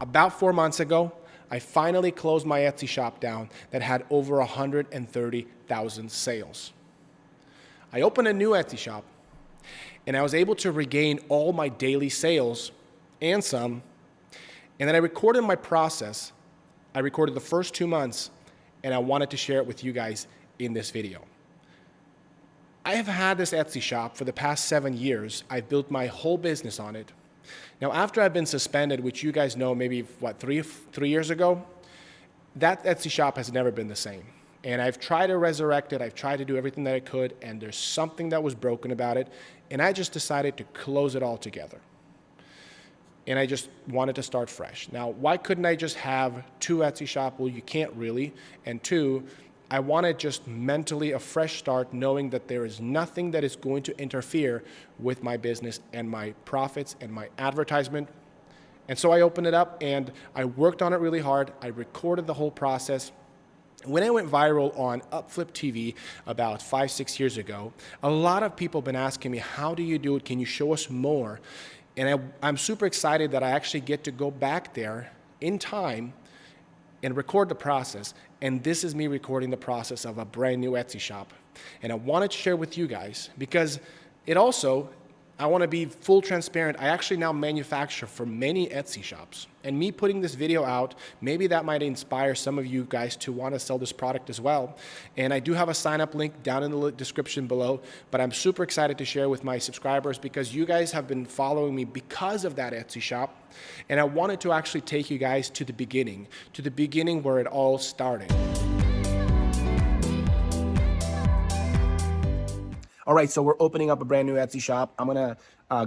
About 4 months ago, I finally closed my Etsy shop down that had over 130,000 sales. I opened a new Etsy shop, and I was able to regain all my daily sales and some, and then I recorded my process. I recorded the first 2 months, and I wanted to share it with you guys in this video. I have had this Etsy shop for the past 7 years. I've built my whole business on it. Now, after I've been suspended, which you guys know maybe, three years ago, that Etsy shop has never been the same. And I've tried to resurrect it. I've tried to do everything that I could, and there's something that was broken about it, and I just decided to close it all together. And I just wanted to start fresh. Now, why couldn't I just have 2 Etsy shops? Well, you can't really. And 2, I wanted just mentally a fresh start, knowing that there is nothing that is going to interfere with my business and my profits and my advertisement. And so I opened it up and I worked on it really hard. I recorded the whole process. When I went viral on Upflip TV about 5-6 years ago, a lot of people have been asking me, how do you do it? Can you show us more? And I'm super excited that I actually get to go back there in time and record the process. And this is me recording the process of a brand new Etsy shop. And I wanted to share with you guys because it also, I want to be full transparent. I actually now manufacture for many Etsy shops. And me putting this video out, maybe that might inspire some of you guys to want to sell this product as well. And I do have a sign up link down in the description below, but I'm super excited to share with my subscribers because you guys have been following me because of that Etsy shop. And I wanted to actually take you guys to the beginning where it all started. All right, so we're opening up a brand new Etsy shop. I'm gonna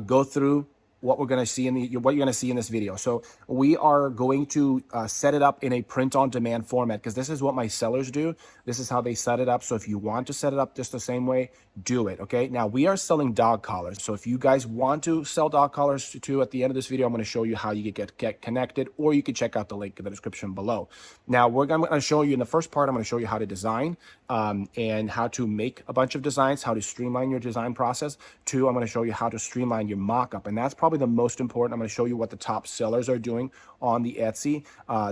go through what we're gonna see what you're gonna see in this video. So we are going to set it up in a print-on-demand format because this is what my sellers do. This is how they set it up. So if you want to set it up just the same way, do it. Okay. Now we are selling dog collars. So if you guys want to sell dog collars too, at the end of this video, I'm going to show you how you get connected, or you can check out the link in the description below. Now I'm going to show you in the first part, I'm going to show you how to design and how to make a bunch of designs, how to streamline your design process. 2, I'm going to show you how to streamline your mockup. And that's probably the most important. I'm going to show you what the top sellers are doing on the Etsy.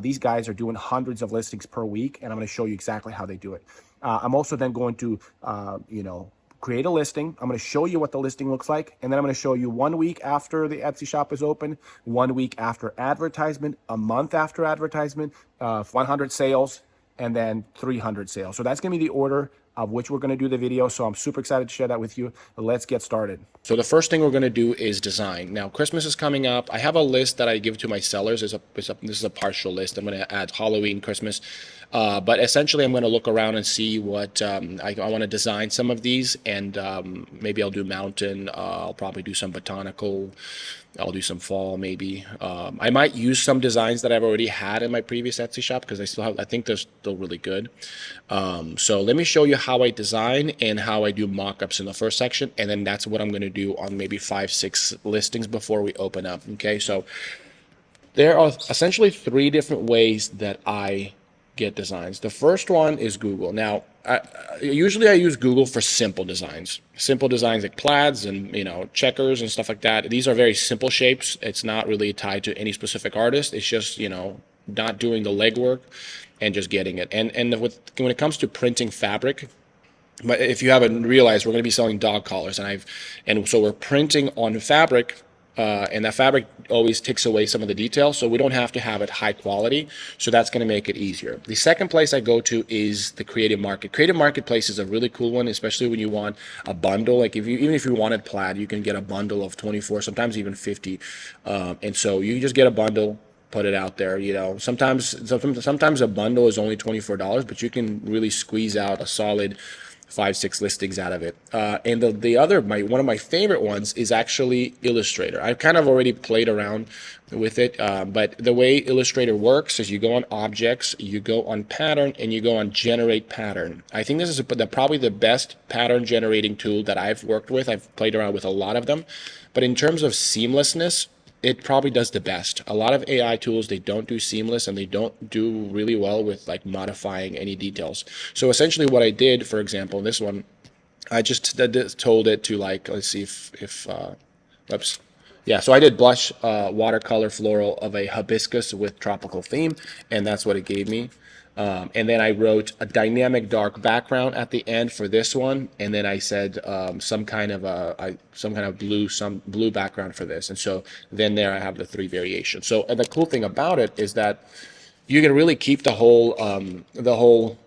These guys are doing hundreds of listings per week, and I'm going to show you exactly how they do it. I'm also then going to, create a listing. I'm going to show you what the listing looks like. And then I'm going to show you 1 week after the Etsy shop is open, 1 week after advertisement, a month after advertisement, 100 sales, and then 300 sales. So that's going to be the order of which we're going to do the video. So I'm super excited to share that with you. Let's get started. So the first thing we're going to do is design. Now, Christmas is coming up. I have a list that I give to my sellers. This is a partial list. I'm going to add Halloween, Christmas. But essentially, I'm going to look around and see what I want to design some of these. And maybe I'll do mountain. I'll probably do some botanical. I'll do some fall maybe. I might use some designs that I've already had in my previous Etsy shop because I think they're still really good. So let me show you how I design and how I do mock-ups in the first section. And then that's what I'm going to do on maybe 5-6 listings before we open up. Okay, so there are essentially 3 different ways that I get designs. The first one is Google. Now, usually I use Google for simple designs like plaids and checkers and stuff like that. These are very simple shapes. It's not really tied to any specific artist. It's just not doing the legwork and just getting it. And when it comes to printing fabric, but if you haven't realized, we're going to be selling dog collars, and so we're printing on fabric. And that fabric always takes away some of the detail, so we don't have to have it high quality. So that's going to make it easier. The second place I go to is the Creative Market. Creative Marketplace is a really cool one, especially when you want a bundle. Like even if you wanted plaid, you can get a bundle of 24, sometimes even 50. And so you just get a bundle, put it out there. Sometimes a bundle is only $24, but you can really squeeze out a solid 5-6 listings out of it. And one of my favorite ones is actually Illustrator. I've kind of already played around with it, but the way Illustrator works is you go on objects, you go on pattern, and you go on generate pattern. I think this is probably the best pattern generating tool that I've worked with. I've played around with a lot of them, but in terms of seamlessness, it probably does the best. A lot of AI tools, they don't do seamless and they don't do really well with like modifying any details. So essentially what I did, for example, in this one, I just told it to let's see if oops, Yeah, so I did blush watercolor floral of a hibiscus with tropical theme, and that's what it gave me. And then I wrote a dynamic dark background at the end for this one, and then I said some kind of some blue background for this. And so then there I have the 3 variations. So and the cool thing about it is that you can really keep the whole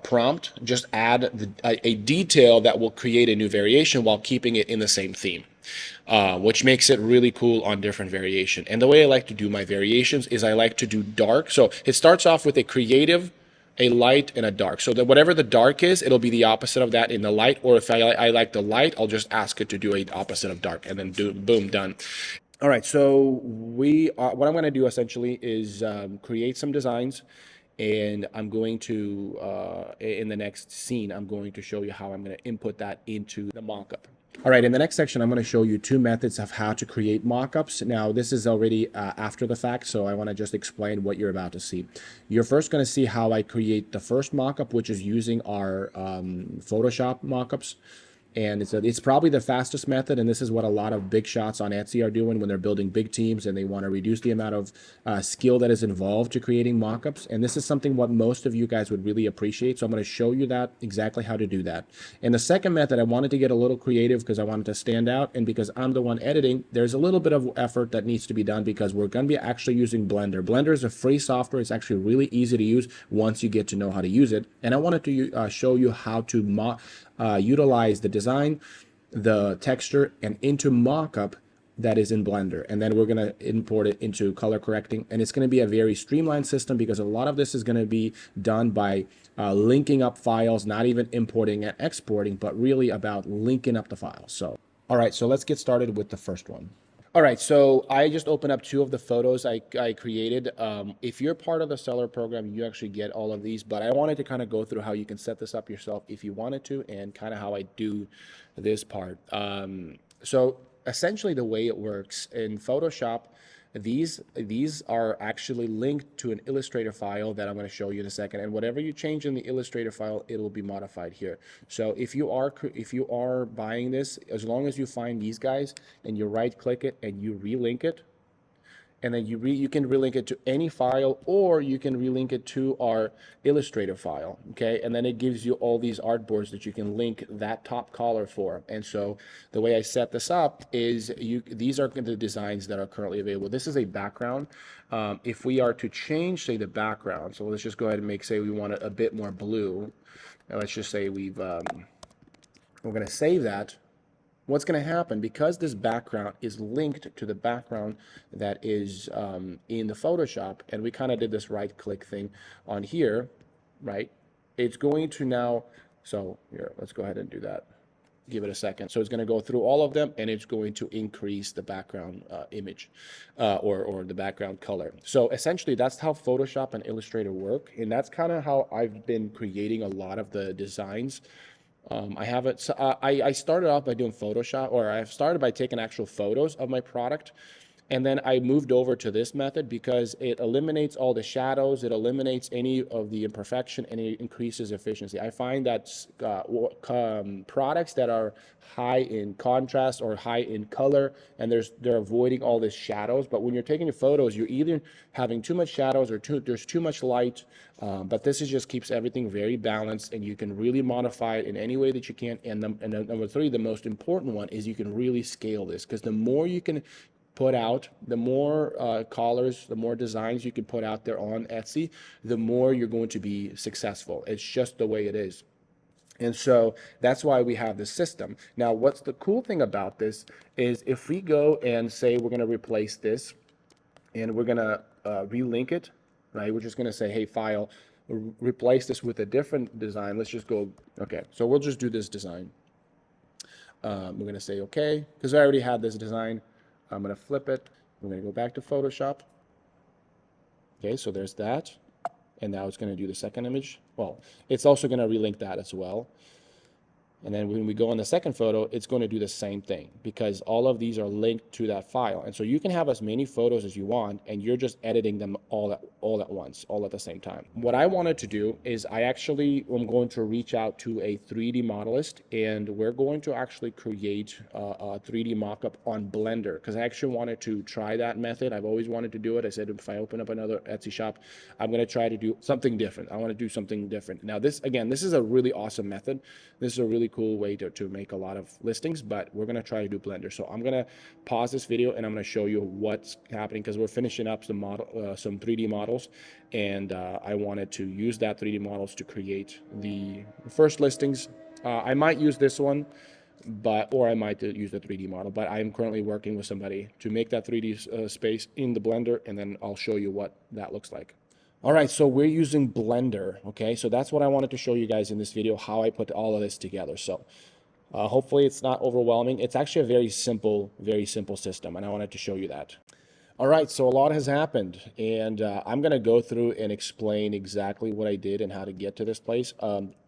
prompt, just add a detail that will create a new variation while keeping it in the same theme, which makes it really cool on different variation. And the way I like to do my variations is I like to do dark. So it starts off with a creative, a light, and a dark. So that whatever the dark is, it'll be the opposite of that in the light. Or if I like the light, I'll just ask it to do a opposite of dark, and then do boom, done. All right, so what I'm going to do essentially is create some designs, and I'm going to, in the next scene, I'm going to show you how I'm going to input that into the mockup. All right, in the next section, I'm going to show you 2 methods of how to create mockups. Now, this is already after the fact, so I want to just explain what you're about to see. You're first going to see how I create the first mockup, which is using our Photoshop mockups. And it's probably the fastest method, and this is what a lot of big shots on Etsy are doing when they're building big teams and they want to reduce the amount of skill that is involved to creating mockups. And this is something what most of you guys would really appreciate. So I'm going to show you that exactly how to do that. And the second method, I wanted to get a little creative because I wanted to stand out, and because I'm the one editing, there's a little bit of effort that needs to be done because we're going to be actually using Blender. Blender is a free software. It's actually really easy to use once you get to know how to use it. And I wanted to show you how to utilize the design, the texture, and into mockup that is in Blender. And then we're going to import it into color correcting. And it's going to be a very streamlined system because a lot of this is going to be done by linking up files, not even importing and exporting, but really about linking up the files. So, all right, so let's get started with the first one. All right, so I just opened up 2 of the photos I created. If you're part of the seller program, you actually get all of these, but I wanted to kind of go through how you can set this up yourself if you wanted to, and kind of how I do this part. So essentially the way it works in Photoshop, these are actually linked to an Illustrator file that I'm going to show you in a second, and whatever you change in the Illustrator file, it will be modified here. So if you are buying this, as long as you find these guys and you right click it and you relink it, and then you can relink it to any file, or you can relink it to our Illustrator file, okay? And then it gives you all these artboards that you can link that top color for. And so the way I set this up is these are the designs that are currently available. This is a background. If we are to change, say, the background, so let's just go ahead and say we want it a bit more blue. And let's just say we're going to save that. What's going to happen, because this background is linked to the background that is in the Photoshop, and we kind of did this right click thing on here, right? It's going to now, so here, let's go ahead and do that. Give it a second. So it's going to go through all of them, and it's going to increase the background image or the background color. So essentially, that's how Photoshop and Illustrator work, and that's kind of how I've been creating a lot of the designs. I started off by doing Photoshop, or I started by taking actual photos of my product. And then I moved over to this method because it eliminates all the shadows, it eliminates any of the imperfection, and it increases efficiency. I find that products that are high in contrast or high in color, and they're avoiding all these shadows. But when you're taking your photos, you're either having too much shadows or there's too much light. But this just keeps everything very balanced, and you can really modify it in any way that you can. And number 3, the most important one, is you can really scale this, because the more you can put out, the more colors, the more designs you can put out there on Etsy, the more you're going to be successful. It's just the way it is. And so that's why we have this system. Now, what's the cool thing about this is if we go and say we're going to replace this and we're going to relink it, right? We're just going to say, hey, file, replace this with a different design. Let's just go, okay, so we'll just do this design. We're going to say, okay, because I already had this design. I'm going to flip it. We're going to go back to Photoshop. Okay, so there's that. And now it's going to do the second image. Well, it's also going to relink that as well. And then when we go on the second photo, it's going to do the same thing because all of these are linked to that file. And so you can have as many photos as you want, and you're just editing them all at once, all at the same time. What I wanted to do is I actually am going to reach out to a 3D modelist, and we're going to actually create a 3D mockup on Blender because I actually wanted to try that method. I've always wanted to do it. I said, if I open up another Etsy shop, I'm going to try to do something different. I want to do something different. Now, this is a really awesome method. This is a really cool way to make a lot of listings, but we're going to try to do Blender. So I'm going to pause this video and I'm going to show you what's happening because we're finishing up some 3D models, and I wanted to use that 3D models to create the first listings. I might use this one, or I might use the 3D model, but I'm currently working with somebody to make that 3D space in the Blender, and then I'll show you what that looks like. All right, so we're using Blender, okay? So that's what I wanted to show you guys in this video, how I put all of this together. So hopefully it's not overwhelming. It's actually a very simple system, and I wanted to show you that. All right, so a lot has happened, and I'm gonna go through and explain exactly what I did and how to get to this place.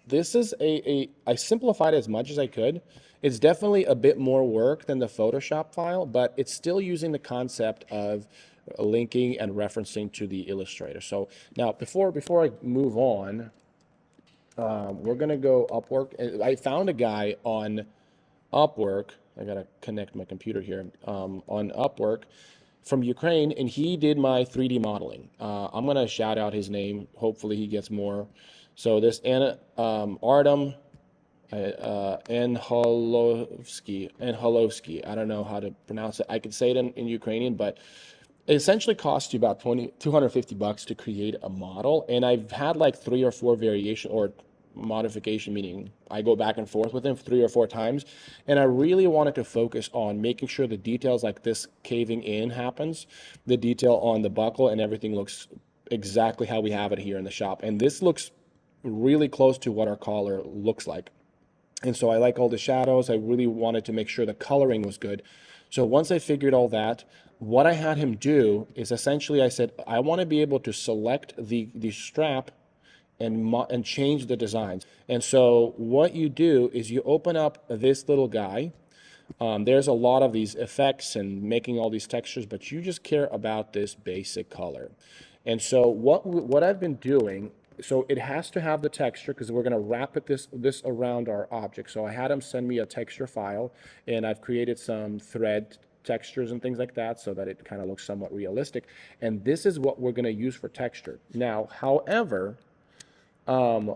This is I simplified as much as I could. It's definitely a bit more work than the Photoshop file, but it's still using the concept of linking and referencing to the Illustrator. So now before I move on, we're gonna go Upwork. I found a guy on Upwork. I gotta connect my computer here. On Upwork from Ukraine, and he did my 3D modeling. I'm gonna shout out his name. Hopefully he gets more. So this Artem Enholovsky. I don't know how to pronounce it. I could say it in Ukrainian, but it essentially costs you about $250 to create a model. And I've had like 3 or 4 variation or modification, meaning I go back and forth with him 3 or 4 times. And I really wanted to focus on making sure the details like this caving in happens, the detail on the buckle, and everything looks exactly how we have it here in the shop. And this looks really close to what our collar looks like. And so I like all the shadows. I really wanted to make sure the coloring was good. So once I figured all that, what I had him do is essentially I said, I want to be able to select the strap and change the designs. And so what you do is you open up this little guy. There's a lot of these effects and making all these textures, but you just care about this basic color. And so what I've been doing, so it has to have the texture because we're going to wrap it this around our object. So I had him send me a texture file, and I've created some thread textures and things like that so that it kind of looks somewhat realistic. And this is what we're going to use for texture. Now, however,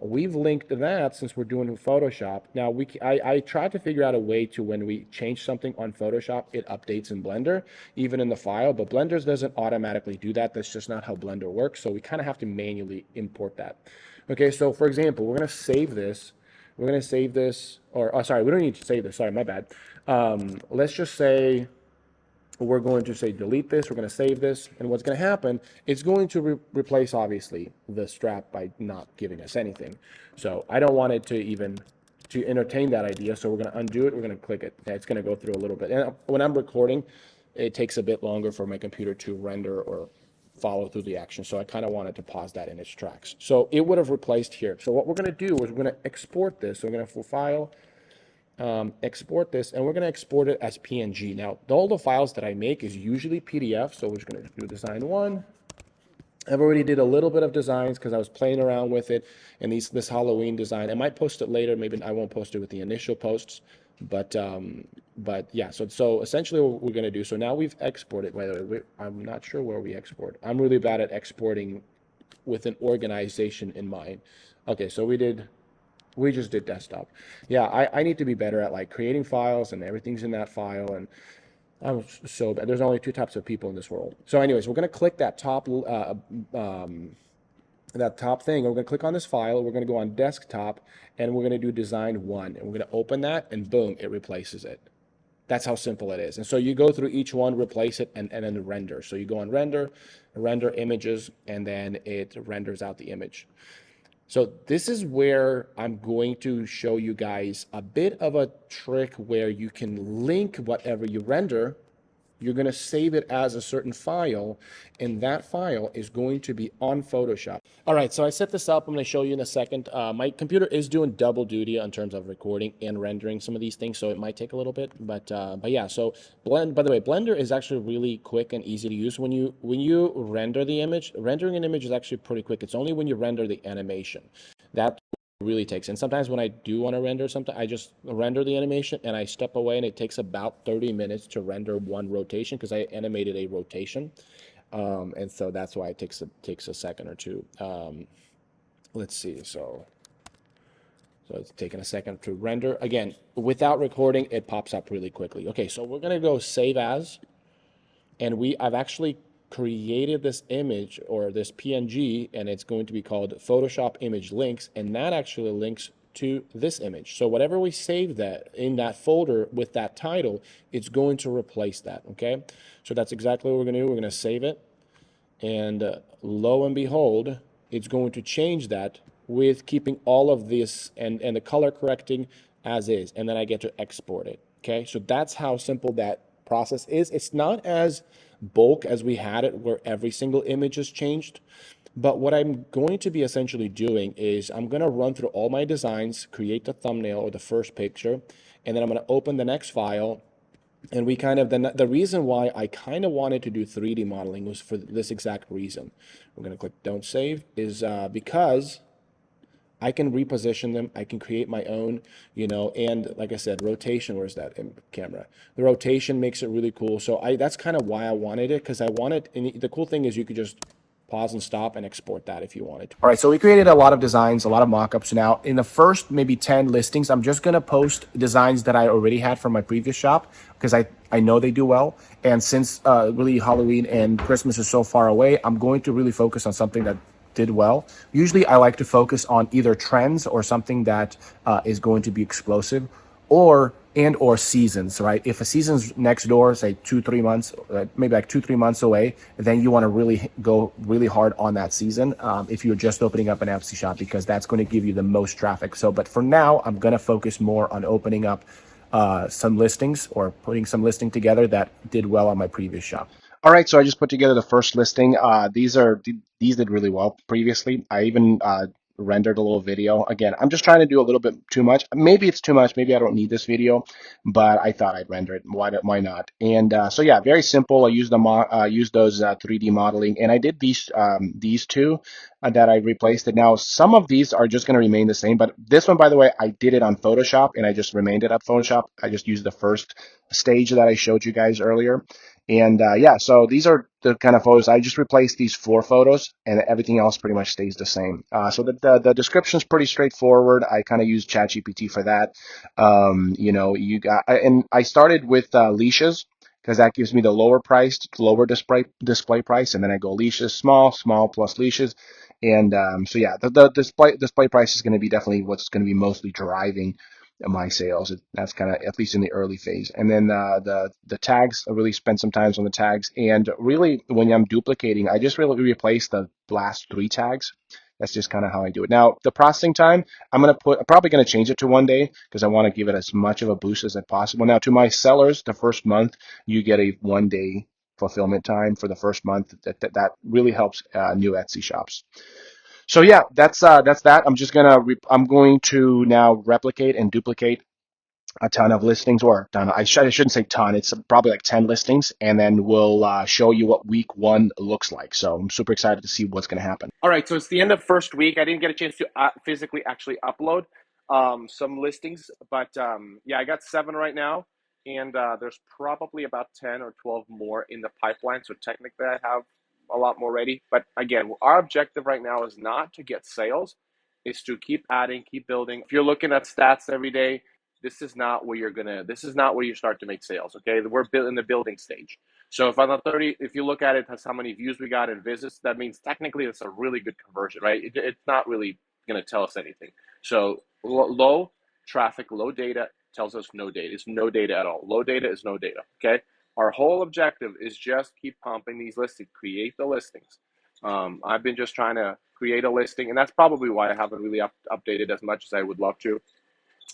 we've linked that since we're doing Photoshop. Now, I tried to figure out a way to when we change something on Photoshop, it updates in Blender, even in the file, but Blender doesn't automatically do that. That's just not how Blender works. So we kind of have to manually import that. Okay, so for example, we're going to save this. We're going to save this, or oh, sorry, we don't need to save this. Sorry, my bad. Let's just say, we're going to say delete this, we're going to save this, and what's going to happen, it's going to replace obviously the strap by not giving us anything. So I don't want it to even to entertain that idea, so we're going to undo it, we're going to click it. It's going to go through a little bit. And when I'm recording, it takes a bit longer for my computer to render or follow through the action. So I kind of wanted to pause that in its tracks. So it would have replaced here. So what we're going to do is we're going to export this. So we're going to file, export this, and we're going to export it as PNG. Now, all the files that I make is usually PDF, so we're just going to do design 1. I've already did a little bit of designs because I was playing around with it, and this Halloween design. I might post it later. Maybe I won't post it with the initial posts, but yeah. So essentially, what we're going to do. So now we've exported. By the way, I'm not sure where we export. I'm really bad at exporting with an organization in mind. Okay, so we just did desktop. Yeah, I need to be better at like creating files and everything's in that file, and I'm so bad. There's only 2 types of people in this world. So anyways, we're going to click that top thing, and we're going to click on this file, we're going to go on desktop, and we're going to do design 1, and we're going to open that, and boom, it replaces it. That's how simple it is. And so you go through each one, replace it, and then render. So you go on render images, and then it renders out the image. So this is where I'm going to show you guys a bit of a trick where you can link whatever you render you're going to save it as a certain file, and that file is going to be on Photoshop. All right, so I set this up. I'm going to show you in a second. My computer is doing double duty in terms of recording and rendering some of these things, so it might take a little bit. But yeah, so by the way, Blender is actually really quick and easy to use. When you render the image, rendering an image is actually pretty quick. It's only when you render the animation that really takes. And sometimes when I do want to render something, I just render the animation and I step away, and it takes about 30 minutes to render one rotation because I animated a rotation. And so that's why it takes a second or two. Let's see. So it's taking a second to render. Again, without recording, it pops up really quickly. Okay, so we're gonna go save as, and I've actually created this image or this PNG, and it's going to be called Photoshop image links, and that actually links to this image. So whatever we save that in that folder with that title, it's going to replace that. Okay, so that's exactly what we're gonna do. We're gonna save it, and lo and behold, it's going to change that with keeping all of this and the color correcting as is, and then I get to export it. Okay, so that's how simple that process is. It's not as bulk as we had it where every single image is changed, but what I'm going to be essentially doing is I'm going to run through all my designs, create the thumbnail or the first picture, and then I'm going to open the next file. And we kind of, the reason why I kind of wanted to do 3D modeling was for this exact reason. We're going to click don't save, is because I can reposition them. I can create my own, and like I said, rotation, where's that in camera? The rotation makes it really cool. So that's kind of why I wanted it, because I wanted, and the cool thing is you could just pause and stop and export that if you wanted to. All right, so we created a lot of designs, a lot of mockups. Now, in the first maybe 10 listings, I'm just gonna post designs that I already had from my previous shop because I know they do well. And since really Halloween and Christmas is so far away, I'm going to really focus on something that did well. Usually I like to focus on either trends or something that is going to be explosive, or seasons, right? If a season's next door, say 2-3 months, maybe like 2-3 months away, then you want to really go really hard on that season if you're just opening up an Etsy shop, because that's going to give you the most traffic. So, but for now, I'm going to focus more on opening up some listings or putting some listing together that did well on my previous shop. All right, so I just put together the first listing. These did really well previously. I even rendered a little video. Again, I'm just trying to do a little bit too much. Maybe it's too much. Maybe I don't need this video, but I thought I'd render it. Why not? And so yeah, very simple. I used those 3D modeling, and I did these two that I replaced it. Now, some of these are just going to remain the same, but this one, by the way, I did it on Photoshop, and I just remained it up Photoshop. I just used the first stage that I showed you guys earlier. And yeah, so these are the kind of photos. I just replaced these 4 photos, and everything else pretty much stays the same. So the description is pretty straightforward. I kind of used ChatGPT for that. And I started with leashes, because that gives me the lower display price, and then I go leashes, small plus leashes. And so yeah, the display price is going to be definitely what's going to be mostly driving my sales. That's kind of at least in the early phase. And then the tags, I really spent some time on the tags. And really, when I'm duplicating, I just really replace the last 3 tags. That's just kind of how I do it. Now, the processing time, I'm probably going to change it to 1 day, because I want to give it as much of a boost as possible. Now, to my sellers, the first month, you get a 1 day fulfillment time for the first month. That really helps new Etsy shops. So yeah, that's that. I'm going to now replicate and duplicate a ton of listings, or I shouldn't say ton. It's probably like 10 listings, and then we'll show you what week 1 looks like. So I'm super excited to see what's going to happen. All right, so it's the end of first week. I didn't get a chance to physically actually upload some listings, but yeah, I got 7 right now, and there's probably about 10 or 12 more in the pipeline. So technically, I have a lot more ready. But again, our objective right now is not to get sales, is to keep adding, keep building. If you're looking at stats every day, this is not where you start to make sales. Okay, we're in the building stage. So if on the 30, if you look at it as how many views we got and visits, that means technically it's a really good conversion, right? It's not really going to tell us anything. So low traffic, low data tells us no data. It's no data at all. Low data is no data. Okay. Our whole objective is just keep pumping these listings, create the listings. I've been just trying to create a listing, and that's probably why I haven't really updated as much as I would love to.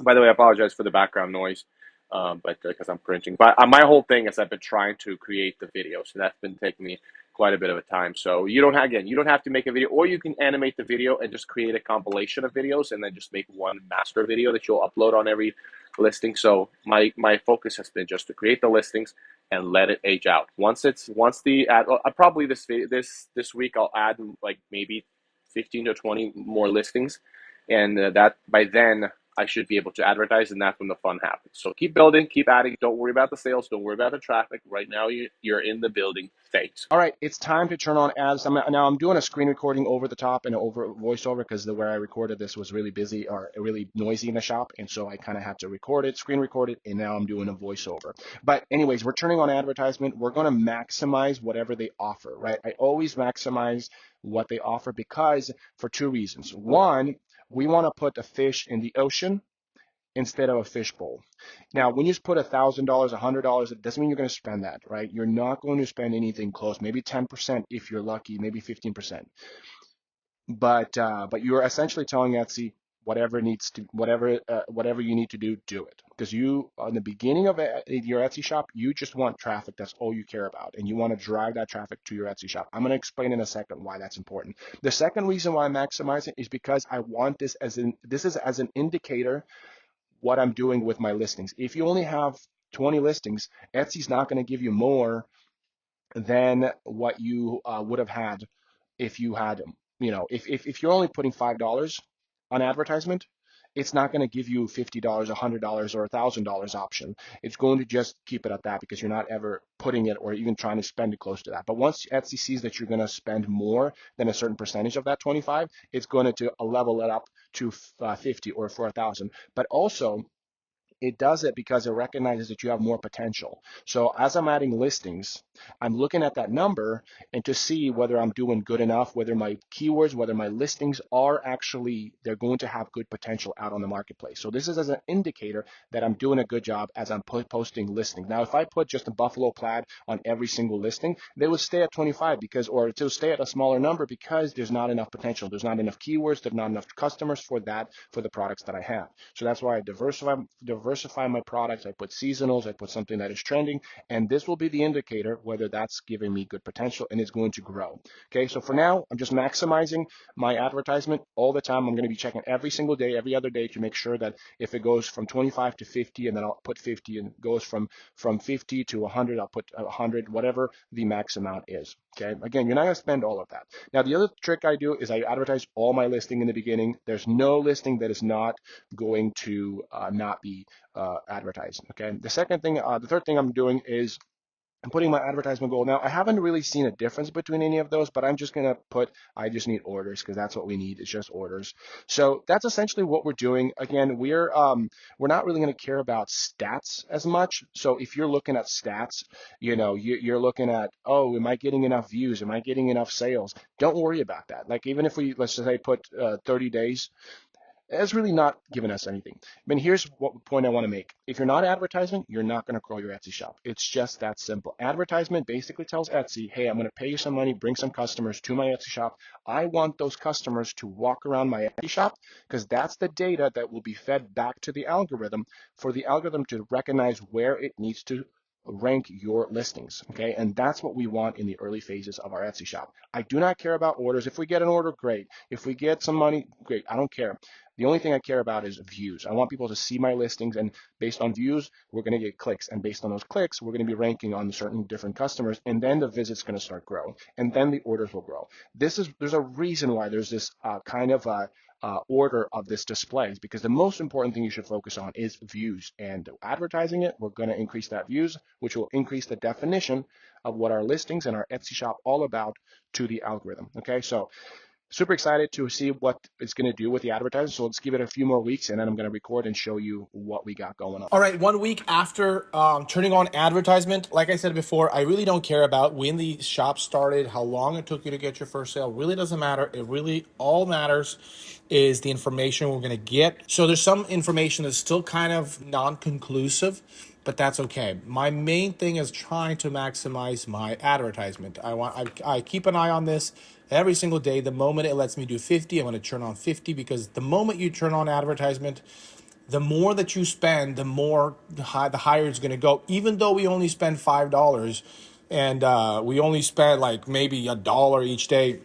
By the way, I apologize for the background noise. but because I'm printing. But my whole thing is I've been trying to create the video, so that's been taking me quite a bit of a time. So you don't have, again, you don't have to make a video, or you can animate the video and just create a compilation of videos, and then just make one master video that you'll upload on every listing. So my focus has been just to create the listings and let it age out. Once the ad, probably this week I'll add like maybe 15 to 20 more listings, and that by then I should be able to advertise, and that's when the fun happens. So keep building, keep adding. Don't worry about the sales. Don't worry about the traffic. Right now, you're in the building phase. All right, it's time to turn on ads. Now I'm doing a screen recording over the top and over voiceover because where I recorded this was really busy or really noisy in the shop, and so I kind of had to record it, screen record it, and now I'm doing a voiceover. But anyways, we're turning on advertisement. We're going to maximize whatever they offer, right? I always maximize what they offer because for two reasons. One, we want to put a fish in the ocean instead of a fishbowl. Now, when you put $1,000, $100, it doesn't mean you're going to spend that, right? You're not going to spend anything close, maybe 10% if you're lucky, maybe 15%. But you're essentially telling Etsy whatever you need to do it. Because you, on the beginning of your Etsy shop, you just want traffic. That's all you care about, and you want to drive that traffic to your Etsy shop. I'm going to explain in a second why that's important. The second reason why I maximize it is because I want this as an indicator what I'm doing with my listings. If you only have 20 listings, Etsy's not going to give you more than what you would have had if you had, if you're only putting $5 on advertisement, it's not going to give you $50, $100, or $1,000 option. It's going to just keep it at that because you're not ever putting it or even trying to spend it close to that. But once Etsy sees that you're going to spend more than a certain percentage of that 25, it's going to level it up to 50 or for 1,000. But also, it does it because it recognizes that you have more potential. So as I'm adding listings, I'm looking at that number and to see whether I'm doing good enough, whether my keywords, whether my listings are actually, they're going to have good potential out on the marketplace. So this is as an indicator that I'm doing a good job as I'm posting listings. Now, if I put just a buffalo plaid on every single listing, they would stay at 25 or to stay at a smaller number because there's not enough potential. There's not enough keywords. There's not enough customers for the products that I have. So that's why I diversify my products. I put seasonals, I put something that is trending, and this will be the indicator whether that's giving me good potential and it's going to grow. Okay, so for now, I'm just maximizing my advertisement all the time. I'm going to be checking every single day, every other day to make sure that if it goes from 25 to 50, and then I'll put 50, and it goes from 50 to 100, I'll put 100, whatever the max amount is. Okay, again, you're not going to spend all of that. Now, the other trick I do is I advertise all my listing in the beginning. There's no listing that is not going to not be advertised. Okay. The third thing I'm doing is I'm putting my advertisement goal. Now, I haven't really seen a difference between any of those, but I'm just going to put, I just need orders because that's what we need. It's just orders. So that's essentially what we're doing. Again, we're not really going to care about stats as much. So if you're looking at stats, you're looking at, oh, am I getting enough views? Am I getting enough sales? Don't worry about that. Like even if let's just say put 30 days, it's really not giving us anything. But here's what point I want to make. If you're not advertising, you're not going to grow your Etsy shop. It's just that simple. Advertisement basically tells Etsy, hey, I'm going to pay you some money, bring some customers to my Etsy shop. I want those customers to walk around my Etsy shop because that's the data that will be fed back to the algorithm for the algorithm to recognize where it needs to rank your listings. Okay. And that's what we want in the early phases of our Etsy shop. I do not care about orders. If we get an order, great. If we get some money, great. I don't care. The only thing I care about is views. I want people to see my listings, and based on views, we're going to get clicks. And based on those clicks, we're going to be ranking on certain different customers, and then the visits going to start growing, and then the orders will grow. There's a reason why there's this order of this display, because the most important thing you should focus on is views. And advertising it, we're going to increase that views, which will increase the definition of what our listings and our Etsy shop all about to the algorithm. Okay, so super excited to see what it's going to do with the advertising. So let's give it a few more weeks, and then I'm going to record and show you what we got going on. All right, 1 week after turning on advertisement, like I said before, I really don't care about when the shop started, how long it took you to get your first sale. Really doesn't matter. It really all matters is the information we're going to get. So there's some information that's still kind of non-conclusive, but that's okay. My main thing is trying to maximize my advertisement. I keep an eye on this every single day. The moment it lets me do 50, I'm going to turn on 50, because the moment you turn on advertisement, the more that you spend, the higher it's going to go. Even though we only spend $5 and we only spend like maybe $1 each day,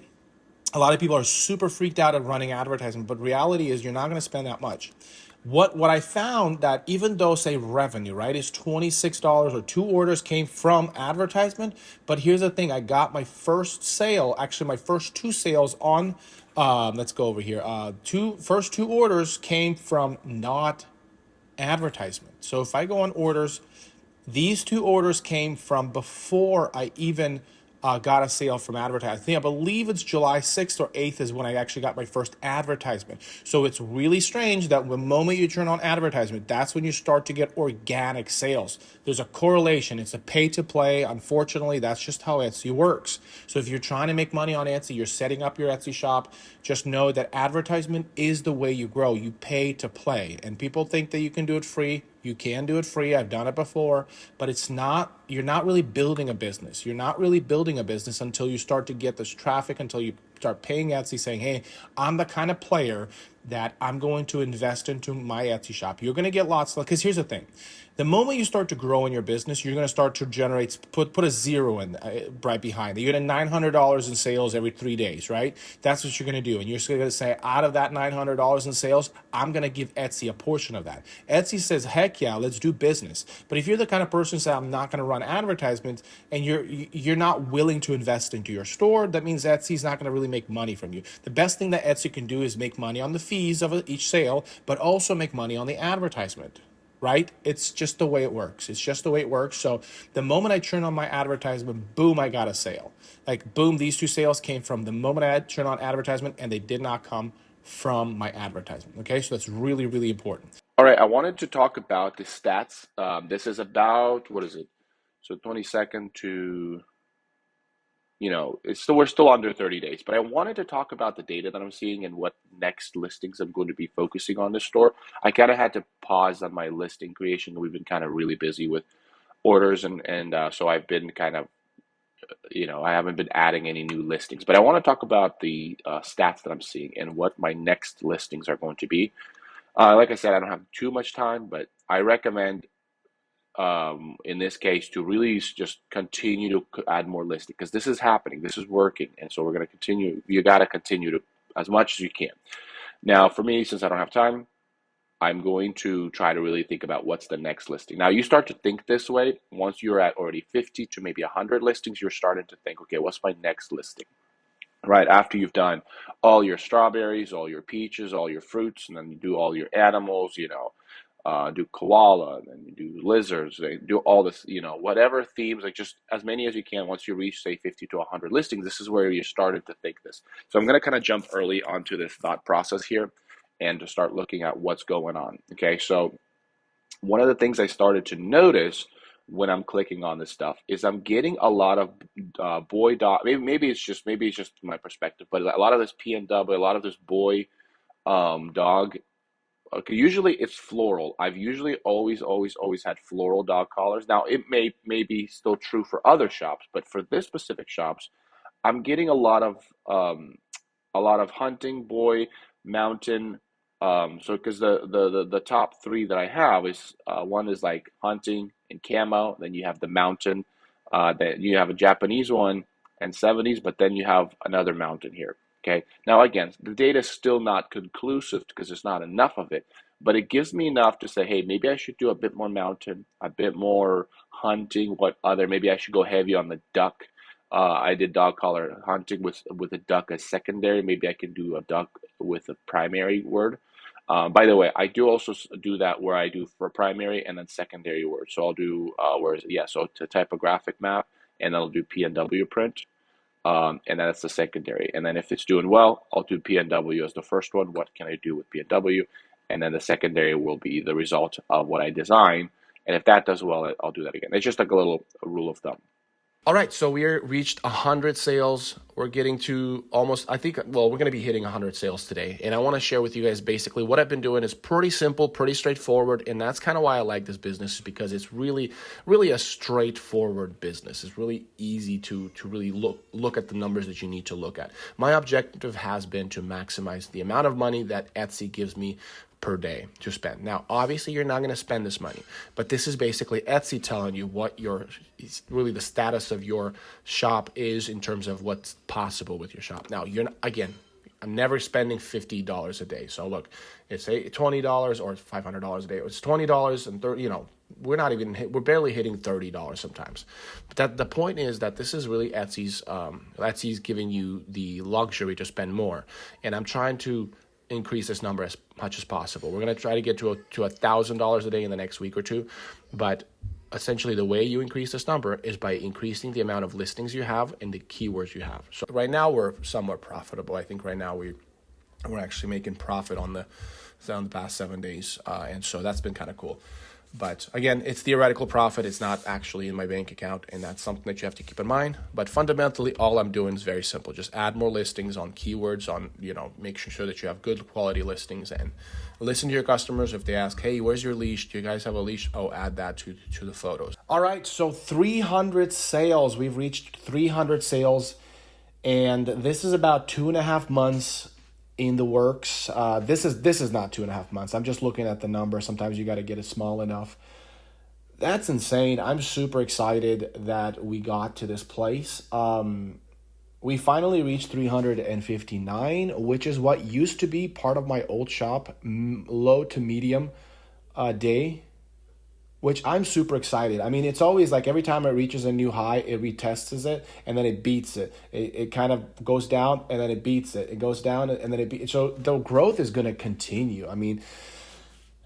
a lot of people are super freaked out at running advertising, but reality is you're not going to spend that much. What I found that even though say revenue, right, is $26 or 2 orders came from advertisement, but here's the thing, I got my first sale, actually my first 2 sales on, let's go over here, first 2 orders came from not advertisement. So if I go on orders, these 2 orders came from before I even got a sale from advertising. I believe it's July 6th or 8th is when I actually got my first advertisement. So it's really strange that the moment you turn on advertisement, that's when you start to get organic sales. There's a correlation. It's a pay to play. Unfortunately, that's just how Etsy works. So if you're trying to make money on Etsy, you're setting up your Etsy shop, just know that advertisement is the way you grow. You pay to play. And people think that you can do it free. You can do it free. I've done it before, but it's not, you're not really building a business. You're not really building a business until you start to get this traffic, until you start paying Etsy saying, hey, I'm the kind of player that I'm going to invest into my Etsy shop. You're going to get lots of, because here's the thing. The moment you start to grow in your business, you're going to start to generate, put a zero in right behind it. You're going to $900 in sales every 3 days, right? That's what you're going to do. And you're going to say, out of that $900 in sales, I'm going to give Etsy a portion of that. Etsy says, heck yeah, let's do business. But if you're the kind of person who says, I'm not going to run advertisements, and you're not willing to invest into your store, that means Etsy's not going to really make money from you. The best thing that Etsy can do is make money on the fees of each sale, but also make money on the advertisement. Right? It's just the way it works. It's just the way it works. So the moment I turn on my advertisement, boom, I got a sale. Like, boom, these 2 sales came from the moment I turned on advertisement, and they did not come from my advertisement. Okay, so that's really, really important. All right, I wanted to talk about the stats. This is about, what is it? So 22nd to, we're still under 30 days, but I wanted to talk about the data that I'm seeing and what next listings I'm going to be focusing on this store. I kind of had to pause on my listing creation. We've been kind of really busy with orders, and so I've been kind of, I haven't been adding any new listings. But I want to talk about the stats that I'm seeing and what my next listings are going to be. Like I said, I don't have too much time, but I recommend in this case to really just continue to add more listings, because this is happening, this is working, and so we're going to continue. You got to continue to as much as you can. Now for me, since I don't have time, I'm going to try to really think about what's the next listing. Now you start to think this way once you're at already 50 to maybe 100 listings. You're starting to think, okay, what's my next listing, right after you've done all your strawberries, all your peaches, all your fruits, and then you do all your animals, do koala, and then you do lizards, and do all this, whatever themes, like just as many as you can. Once you reach, say, 50 to 100 listings, this is where you started to think this. So I'm going to kind of jump early onto this thought process here and to start looking at what's going on. Okay, so one of the things I started to notice when I'm clicking on this stuff is I'm getting a lot of boy dog. Maybe it's just my perspective, but a lot of this PNW, a lot of this boy dog. Okay, usually it's floral. I've usually always had floral dog collars. Now it may be still true for other shops, but for this specific shops, I'm getting a lot of hunting, boy, mountain. So because the top three that I have is one is like hunting and camo. Then you have the mountain. Then you have a Japanese one and 70s, but then you have another mountain here. Okay. Now again, the data is still not conclusive because there's not enough of it, but it gives me enough to say, hey, maybe I should do a bit more mountain, a bit more hunting. Maybe I should go heavy on the duck. I did dog collar hunting with a duck as secondary. Maybe I can do a duck with a primary word. By the way, I do also do that where I do for primary and then secondary word. So I'll do so to typographic map, and I'll do PNW print, and then that's the secondary. And then if it's doing well, I'll do PNW as the first one. What can I do with PNW? And then the secondary will be the result of what I design. And if that does well, I'll do that again. It's just like a rule of thumb. All right, so we reached 100 sales. We're getting to almost, we're going to be hitting 100 sales today. And I want to share with you guys basically what I've been doing is pretty simple, pretty straightforward. And that's kind of why I like this business, is because it's really, really a straightforward business. It's really easy to really look at the numbers that you need to look at. My objective has been to maximize the amount of money that Etsy gives me per day to spend. Now, obviously, you're not going to spend this money, but this is basically Etsy telling you what really the status of your shop is in terms of what's possible with your shop. Now, you're not, again, I'm never spending $50 a day. So look, it's $20 or $500 a day. It's $20 and 30. We're barely hitting $30 sometimes. But the point is that this is really Etsy's giving you the luxury to spend more, and I'm trying to increase this number as much as possible. We're going to try to get to $1,000 a day in the next week or two, but essentially the way you increase this number is by increasing the amount of listings you have and the keywords you have. So right now we're somewhat profitable. I think right now we're actually making profit on the past 7 days, and so that's been kind of cool. But again, it's theoretical profit. It's not actually in my bank account, and that's something that you have to keep in mind. But fundamentally, all I'm doing is very simple. Just add more listings on keywords, make sure that you have good quality listings, and listen to your customers. If they ask, hey, where's your leash? Do you guys have a leash? Oh, add that to the photos. All right, so 300 sales. We've reached 300 sales, and this is about 2.5 months in the works. This is not 2.5 months. I'm just looking at the number. Sometimes you got to get it small enough. That's insane. I'm super excited that we got to this place. We finally reached 359, which is what used to be part of my old shop, low to medium day, which I'm super excited. I mean, it's always like every time it reaches a new high, it retests it, and then it beats it. It kind of goes down, and then it beats it. It goes down, and then it beats. So the growth is going to continue. I mean,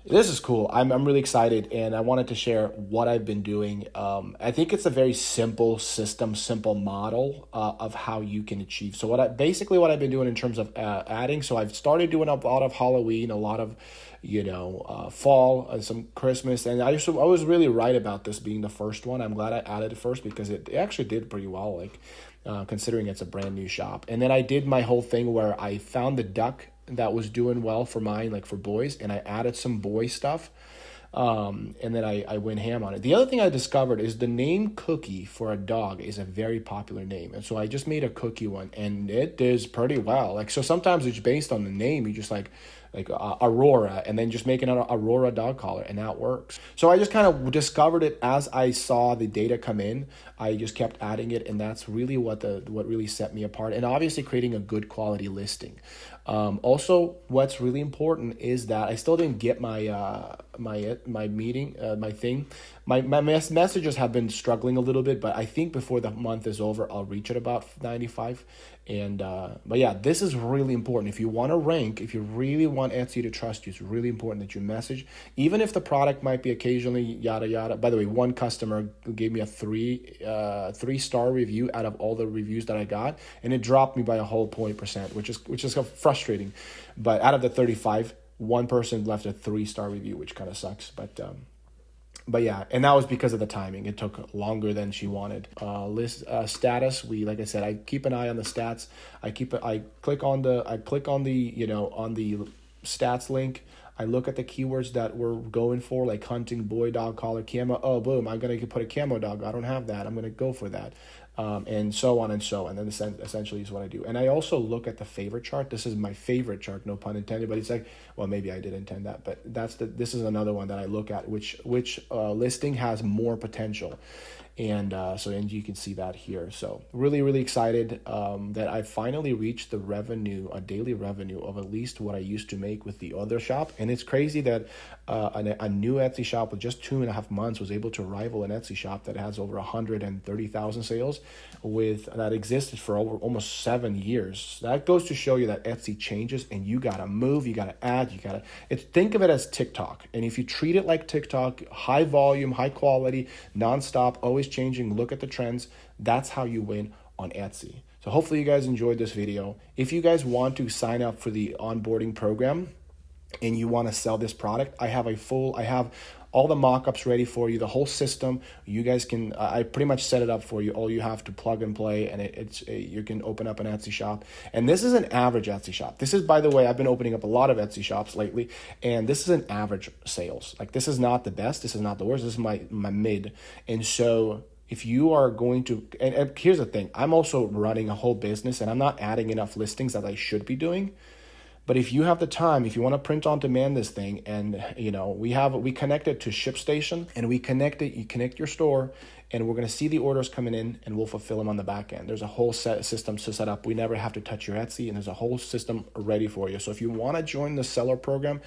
this is cool. I'm really excited, and I wanted to share what I've been doing. I think it's a very simple system, simple model of how you can achieve. So what I've been doing in terms of adding. So I've started doing a lot of Halloween, a lot of fall, some Christmas, and I was really right about this being the first one. I'm glad I added it first because it actually did pretty well, considering it's a brand new shop. And then I did my whole thing where I found the duck that was doing well for mine, for boys, and I added some boy stuff. And then I went ham on it. The other thing I discovered is the name Cookie for a dog is a very popular name. And so I just made a Cookie one, and it does pretty well. So sometimes it's based on the name. You just like Aurora, and then just making an Aurora dog collar, and that works. So I just kind of discovered it as I saw the data come in. I just kept adding it, and that's really what really set me apart. And obviously creating a good quality listing. Also, what's really important is that I still didn't get my messages have been struggling a little bit, but I think before the month is over, I'll reach at about 95. And but yeah, this is really important. If you want to rank, if you really want Etsy to trust you, it's really important that you message, even if the product might be occasionally yada yada. By the way, one customer gave me a 3-star review out of all the reviews that I got, and it dropped me by a whole 0.%, which is frustrating. But out of the 35, one person left a 3-star review, which kind of sucks. But yeah, and that was because of the timing. It took longer than she wanted. List status. Like I said, I keep an eye on the stats. I click on the on the stats link. I look at the keywords that we're going for, like hunting, boy, dog collar, camo. Oh, boom! I'm gonna put a camo dog. I don't have that. I'm gonna go for that. And so on and so on. And then essentially is what I do. And I also look at the favorite chart. This is my favorite chart, no pun intended, but it's like, well, maybe I did intend that, but this is another one that I look at, which listing has more potential. And and you can see that here. So really, really excited that I finally reached a daily revenue of at least what I used to make with the other shop. And it's crazy that a new Etsy shop with just 2.5 months was able to rival an Etsy shop that has over 130,000 sales that existed for almost 7 years. That goes to show you that Etsy changes, and you gotta move, you gotta add, think of it as TikTok. And if you treat it like TikTok, high volume, high quality, nonstop, always changing, look at the trends, that's how you win on Etsy. So hopefully you guys enjoyed this video. If you guys want to sign up for the onboarding program and you want to sell this product, I have all the mockups ready for you, the whole system. You guys can, I pretty much set it up for you. All you have to plug and play, and you can open up an Etsy shop. And this is an average Etsy shop. This is, by the way, I've been opening up a lot of Etsy shops lately, and this is an average sales. This is not the best, this is not the worst, this is my mid. And so if you are going to, and here's the thing, I'm also running a whole business, and I'm not adding enough listings that I should be doing. But if you have the time, if you want to print on demand this thing, and we connect it to ShipStation, and you connect your store, and we're going to see the orders coming in, and we'll fulfill them on the back end. There's a whole system to set up. We never have to touch your Etsy, and there's a whole system ready for you. So if you want to join the seller program,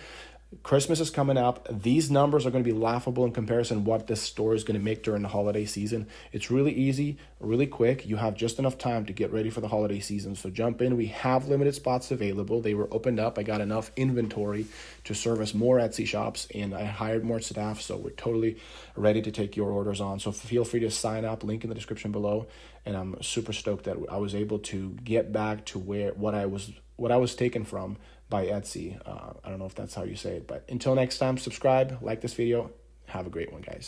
Christmas is coming up. These numbers are going to be laughable in comparison to what this store is going to make during the holiday season. It's really easy, really quick. You have just enough time to get ready for the holiday season. So jump in. We have limited spots available. They were opened up. I got enough inventory to service more Etsy shops, and I hired more staff. So we're totally ready to take your orders on. So feel free to sign up. Link in the description below. And I'm super stoked that I was able to get back to what I was taken from by Etsy. I don't know if that's how you say it, but until next time, subscribe, like this video. Have a great one, guys.